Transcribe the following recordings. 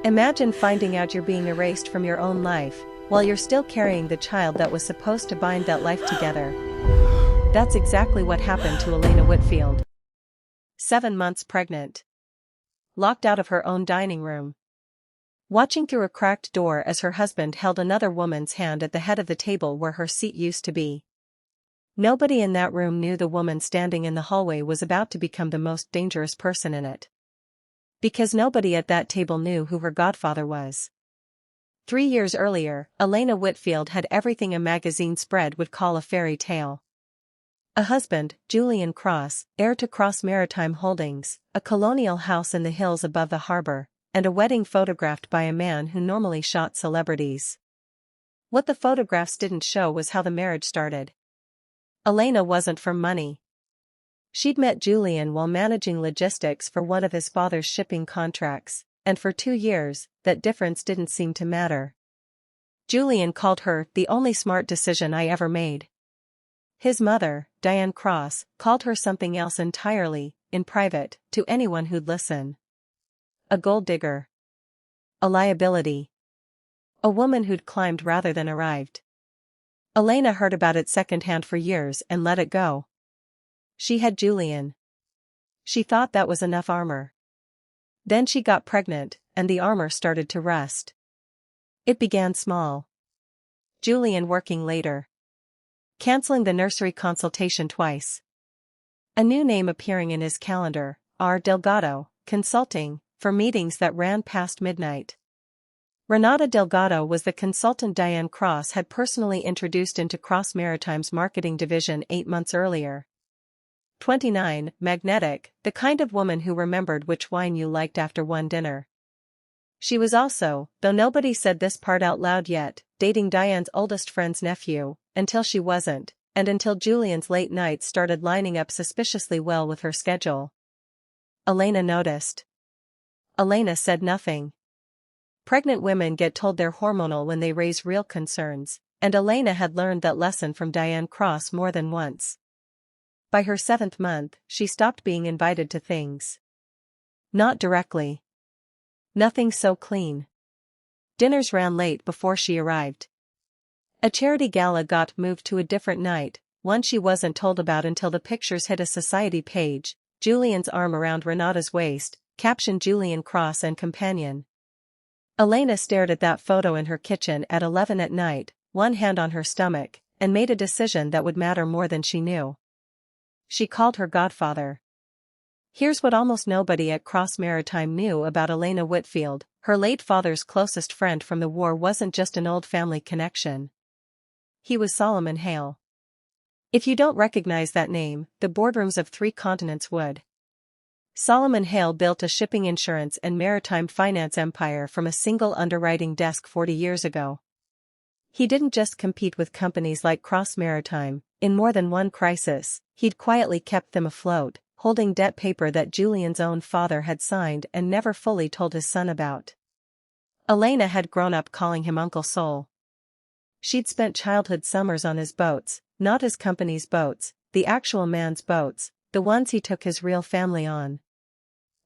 Imagine finding out you're being erased from your own life, while you're still carrying the child that was supposed to bind that life together. That's exactly what happened to Elena Whitfield. 7 months pregnant. Locked out of her own dining room. Watching through a cracked door as her husband held another woman's hand at the head of the table where her seat used to be. Nobody in that room knew the woman standing in the hallway was about to become the most dangerous person in it. Because nobody at that table knew who her godfather was. 3 years earlier, Elena Whitfield had everything a magazine spread would call a fairy tale. A husband, Julian Cross, heir to Cross Maritime Holdings, a colonial house in the hills above the harbor, and a wedding photographed by a man who normally shot celebrities. What the photographs didn't show was how the marriage started. Elena wasn't from money. She'd met Julian while managing logistics for one of his father's shipping contracts, and for 2 years, that difference didn't seem to matter. Julian called her the only smart decision I ever made. His mother, Diane Cross, called her something else entirely, in private, to anyone who'd listen. A gold digger. A liability. A woman who'd climbed rather than arrived. Elena heard about it secondhand for years and let it go. She had Julian. She thought that was enough armor. Then she got pregnant, and the armor started to rust. It began small. Julian working later. Canceling the nursery consultation twice. A new name appearing in his calendar, R. Delgado, Consulting, for meetings that ran past midnight. Renata Delgado was the consultant Diane Cross had personally introduced into Cross Maritime's marketing division 8 months earlier. 29, magnetic, the kind of woman who remembered which wine you liked after one dinner. She was also, though nobody said this part out loud yet, dating Diane's oldest friend's nephew, until she wasn't, and until Julian's late nights started lining up suspiciously well with her schedule. Elena noticed. Elena said nothing. Pregnant women get told they're hormonal when they raise real concerns, and Elena had learned that lesson from Diane Cross more than once. By her 7th month, she stopped being invited to things. Not directly. Nothing so clean. Dinners ran late before she arrived. A charity gala got moved to a different night, one she wasn't told about until the pictures hit a society page, Julian's arm around Renata's waist, captioned Julian Cross and companion. Elena stared at that photo in her kitchen at 11 at night, one hand on her stomach, and made a decision that would matter more than she knew. She called her godfather. Here's what almost nobody at Cross Maritime knew about Elena Whitfield: her late father's closest friend from the war wasn't just an old family connection. He was Solomon Hale. If you don't recognize that name, the boardrooms of 3 continents would. Solomon Hale built a shipping insurance and maritime finance empire from a single underwriting desk 40 years ago. He didn't just compete with companies like Cross Maritime. In more than one crisis, he'd quietly kept them afloat, holding debt paper that Julian's own father had signed and never fully told his son about. Elena had grown up calling him Uncle Sol. She'd spent childhood summers on his boats, not his company's boats, the actual man's boats, the ones he took his real family on.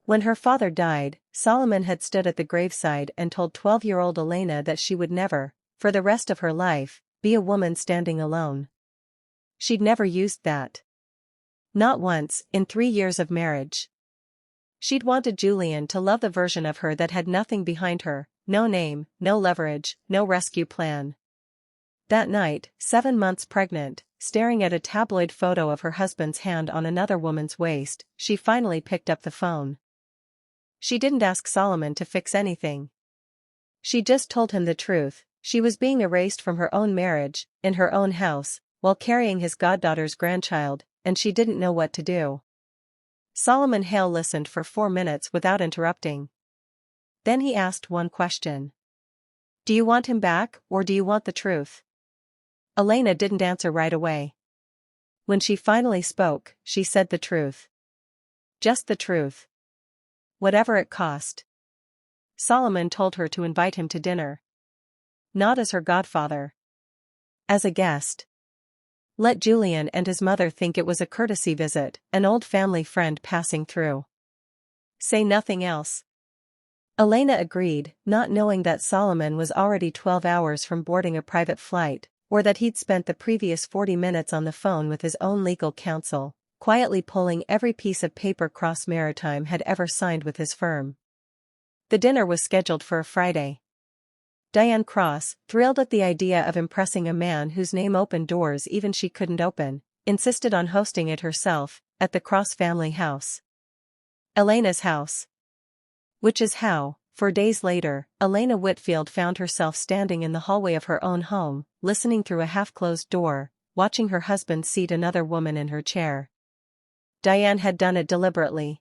When her father died, Solomon had stood at the graveside and told 12-year-old Elena that she would never, for the rest of her life, be a woman standing alone. She'd never used that. Not once, in 3 years of marriage. She'd wanted Julian to love the version of her that had nothing behind her, no name, no leverage, no rescue plan. That night, 7 months pregnant, staring at a tabloid photo of her husband's hand on another woman's waist, she finally picked up the phone. She didn't ask Solomon to fix anything. She just told him the truth: she was being erased from her own marriage, in her own house, while carrying his goddaughter's grandchild, and she didn't know what to do. Solomon Hale listened for 4 minutes without interrupting. Then he asked one question. Do you want him back, or do you want the truth? Elena didn't answer right away. When she finally spoke, she said the truth. Just the truth. Whatever it cost. Solomon told her to invite him to dinner. Not as her godfather. As a guest. Let Julian and his mother think it was a courtesy visit, an old family friend passing through. Say nothing else. Elena agreed, not knowing that Solomon was already 12 hours from boarding a private flight, or that he'd spent the previous 40 minutes on the phone with his own legal counsel, quietly pulling every piece of paper Cross Maritime had ever signed with his firm. The dinner was scheduled for a Friday. Diane Cross, thrilled at the idea of impressing a man whose name opened doors even she couldn't open, insisted on hosting it herself, at the Cross family house. Elena's house. Which is how, 4 days later, Elena Whitfield found herself standing in the hallway of her own home, listening through a half-closed door, watching her husband seat another woman in her chair. Diane had done it deliberately.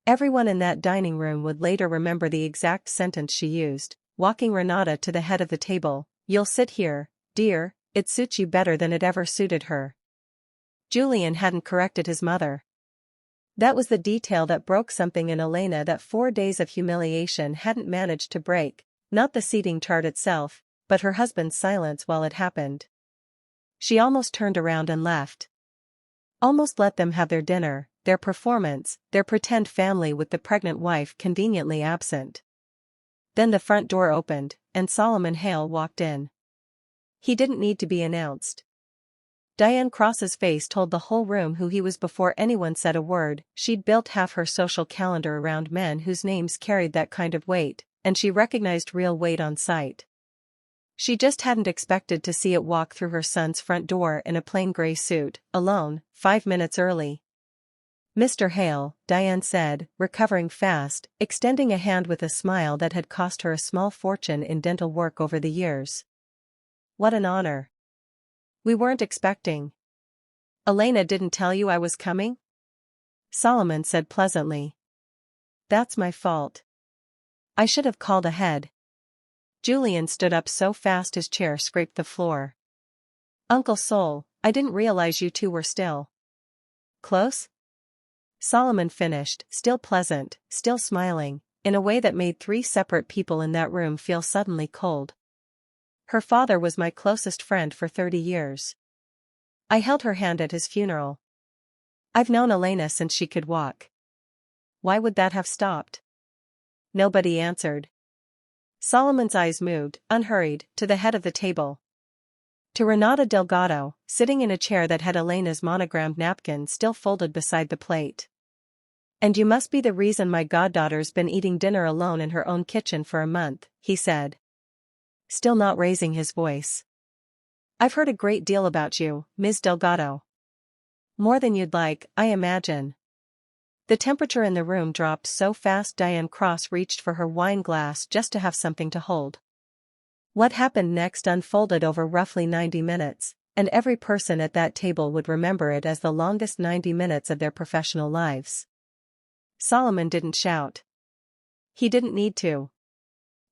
Everyone in that dining room would later remember the exact sentence she used, walking Renata to the head of the table. "You'll sit here, dear, it suits you better than it ever suited her." Julian hadn't corrected his mother. That was the detail that broke something in Elena that 4 days of humiliation hadn't managed to break, not the seating chart itself, but her husband's silence while it happened. She almost turned around and left. Almost let them have their dinner, their performance, their pretend family with the pregnant wife conveniently absent. Then the front door opened, and Solomon Hale walked in. He didn't need to be announced. Diane Cross's face told the whole room who he was before anyone said a word. She'd built half her social calendar around men whose names carried that kind of weight, and she recognized real weight on sight. She just hadn't expected to see it walk through her son's front door in a plain gray suit, alone, 5 minutes early. "Mr. Hale," Diane said, recovering fast, extending a hand with a smile that had cost her a small fortune in dental work over the years. "What an honor. We weren't expecting." "Elena didn't tell you I was coming?" Solomon said pleasantly. "That's my fault. I should have called ahead." Julian stood up so fast his chair scraped the floor. "Uncle Sol, I didn't realize you two were still close?" Solomon finished, still pleasant, still smiling, in a way that made 3 separate people in that room feel suddenly cold. "Her father was my closest friend for 30 years. I held her hand at his funeral. I've known Elena since she could walk." "Why would that have stopped?" Nobody answered. Solomon's eyes moved, unhurried, to the head of the table. To Renata Delgado, sitting in a chair that had Elena's monogrammed napkin still folded beside the plate. "And you must be the reason my goddaughter's been eating dinner alone in her own kitchen for a month," he said, still not raising his voice. "I've heard a great deal about you, Ms. Delgado. More than you'd like, I imagine." The temperature in the room dropped so fast Diane Cross reached for her wine glass just to have something to hold. What happened next unfolded over roughly 90 minutes, and every person at that table would remember it as the longest 90 minutes of their professional lives. Solomon didn't shout. He didn't need to.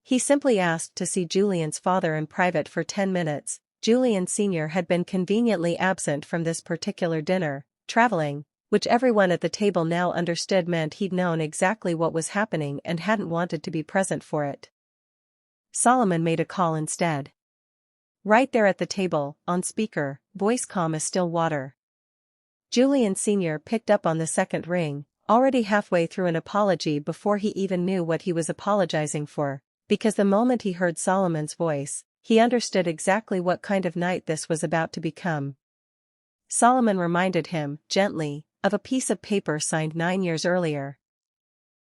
He simply asked to see Julian's father in private for 10 minutes. Julian Sr. had been conveniently absent from this particular dinner, traveling, which everyone at the table now understood meant he'd known exactly what was happening and hadn't wanted to be present for it. Solomon made a call instead. Right there at the table, on speaker, voice calm as still water. Julian Sr. picked up on the second ring, already halfway through an apology before he even knew what he was apologizing for, because the moment he heard Solomon's voice, he understood exactly what kind of night this was about to become. Solomon reminded him, gently, of a piece of paper signed 9 years earlier.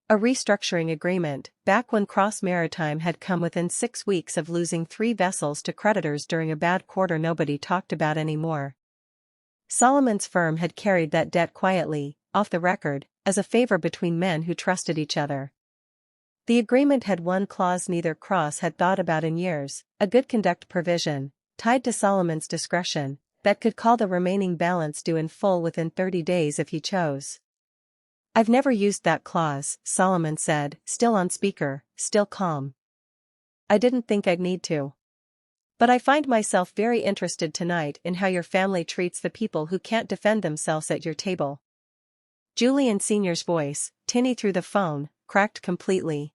A restructuring agreement, back when Cross Maritime had come within 6 weeks of losing 3 vessels to creditors during a bad quarter nobody talked about anymore. Solomon's firm had carried that debt quietly, off the record, as a favor between men who trusted each other. The agreement had one clause neither Cross had thought about in years, a good conduct provision, tied to Solomon's discretion, that could call the remaining balance due in full within 30 days if he chose. "I've never used that clause," Solomon said, still on speaker, still calm. "I didn't think I'd need to. But I find myself very interested tonight in how your family treats the people who can't defend themselves at your table." Julian Sr.'s voice, tinny through the phone, cracked completely.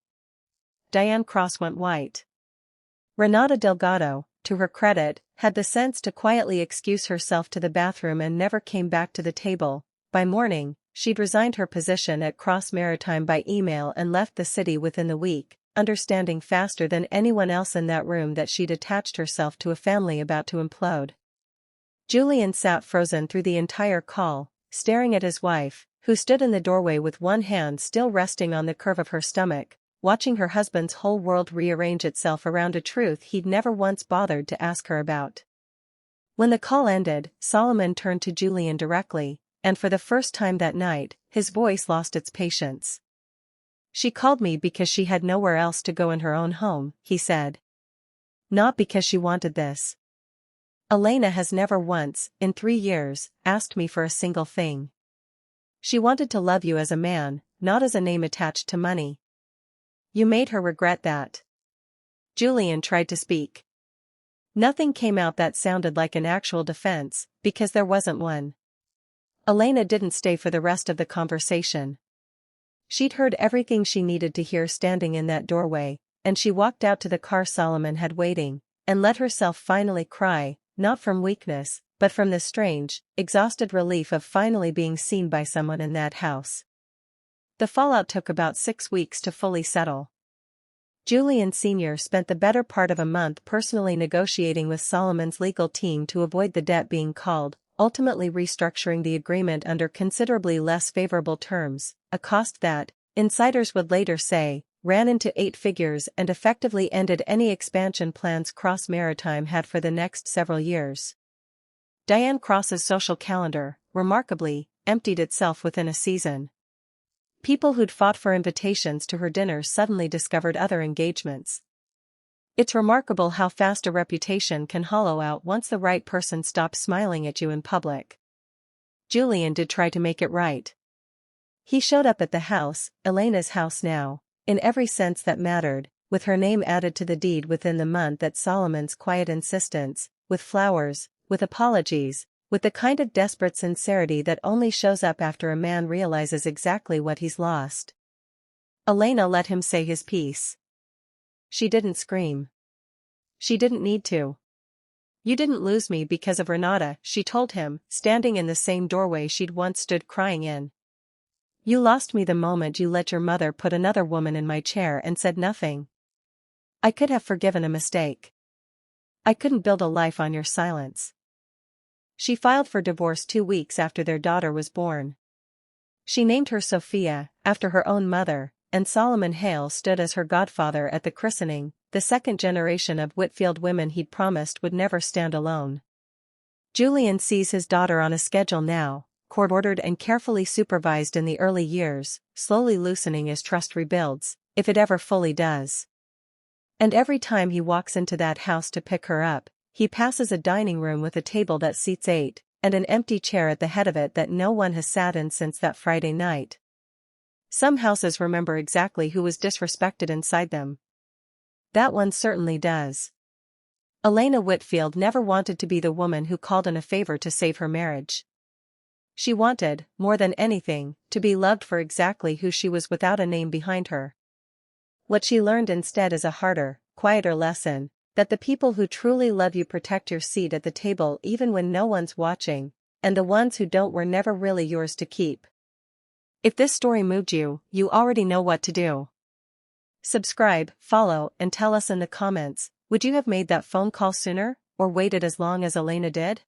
Diane Cross went white. Renata Delgado, to her credit, had the sense to quietly excuse herself to the bathroom and never came back to the table. By morning, she'd resigned her position at Cross Maritime by email and left the city within the week, understanding faster than anyone else in that room that she'd attached herself to a family about to implode. Julian sat frozen through the entire call, staring at his wife, who stood in the doorway with one hand still resting on the curve of her stomach, watching her husband's whole world rearrange itself around a truth he'd never once bothered to ask her about. When the call ended, Solomon turned to Julian directly, and for the first time that night, his voice lost its patience. "She called me because she had nowhere else to go in her own home," he said. "Not because she wanted this. Elena has never once, in 3 years, asked me for a single thing. She wanted to love you as a man, not as a name attached to money. You made her regret that." Julian tried to speak. Nothing came out that sounded like an actual defense, because there wasn't one. Elena didn't stay for the rest of the conversation. She'd heard everything she needed to hear standing in that doorway, and she walked out to the car Solomon had waiting, and let herself finally cry, not from weakness, but from the strange, exhausted relief of finally being seen by someone in that house. The fallout took about 6 weeks to fully settle. Julian Sr. spent the better part of a month personally negotiating with Solomon's legal team to avoid the debt being called, ultimately restructuring the agreement under considerably less favorable terms, a cost that, insiders would later say, ran into 8 figures and effectively ended any expansion plans Cross Maritime had for the next several years. Diane Cross's social calendar, remarkably, emptied itself within a season. People who'd fought for invitations to her dinners suddenly discovered other engagements. It's remarkable how fast a reputation can hollow out once the right person stops smiling at you in public. Julian did try to make it right. He showed up at the house, Elena's house now, in every sense that mattered, with her name added to the deed within the month at Solomon's quiet insistence, with flowers, with apologies, with the kind of desperate sincerity that only shows up after a man realizes exactly what he's lost. Elena let him say his piece. She didn't scream. She didn't need to. "You didn't lose me because of Renata," she told him, standing in the same doorway she'd once stood crying in. "You lost me the moment you let your mother put another woman in my chair and said nothing. I could have forgiven a mistake. I couldn't build a life on your silence." She filed for divorce 2 weeks after their daughter was born. She named her Sophia, after her own mother, and Solomon Hale stood as her godfather at the christening, the second generation of Whitfield women he'd promised would never stand alone. Julian sees his daughter on a schedule now, court-ordered and carefully supervised in the early years, slowly loosening as trust rebuilds, if it ever fully does. And every time he walks into that house to pick her up, he passes a dining room with a table that seats 8, and an empty chair at the head of it that no one has sat in since that Friday night. Some houses remember exactly who was disrespected inside them. That one certainly does. Elena Whitfield never wanted to be the woman who called in a favor to save her marriage. She wanted, more than anything, to be loved for exactly who she was without a name behind her. What she learned instead is a harder, quieter lesson, that the people who truly love you protect your seat at the table even when no one's watching, and the ones who don't were never really yours to keep. If this story moved you, you already know what to do. Subscribe, follow, and tell us in the comments, would you have made that phone call sooner, or waited as long as Elena did?